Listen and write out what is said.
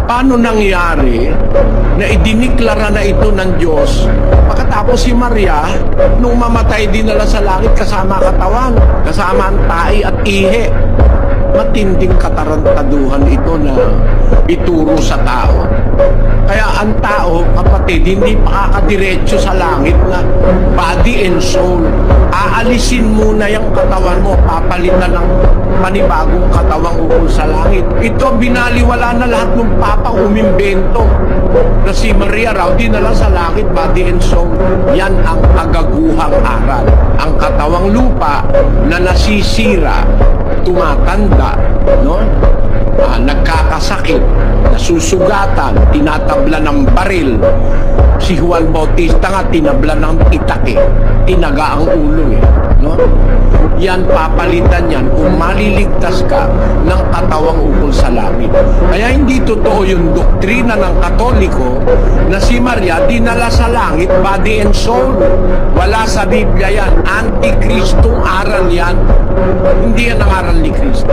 Paano nangyari na idiniklara na ito ng Diyos pagkatapos si Maria nung mamatay dinala sa langit kasama katawan, kasama ang tai at ihi? Matinding katarantaduhan ito na ituro sa tao. Kaya ang tao, kapatid, hindi makakadiretso sa langit na body and soul. Aalisin muna yung katawan mo, papalitan ng panibagong katawang ukol sa langit. Ito, binaliwala na lahat ng papang umimbento na si Maria raw dinala sa langit, body and soul. Yan ang agaguhang aral. Ang katawang lupa na nasisira, tumatanda, no? Nagkakasakit, nasusugatan, tinatabla ng baril. Si Juan Bautista nga tinabla ng itak tinaga ang ulo no? Yan, papalitan yan kung maliligtas ka ng katawang ukol sa langit. Kaya hindi totoo yung doktrina ng Katoliko na si Maria dinala sa langit body and soul. Wala sa Biblia yan. Antikristong aral yan. Hindi yan ang aral ni Kristo.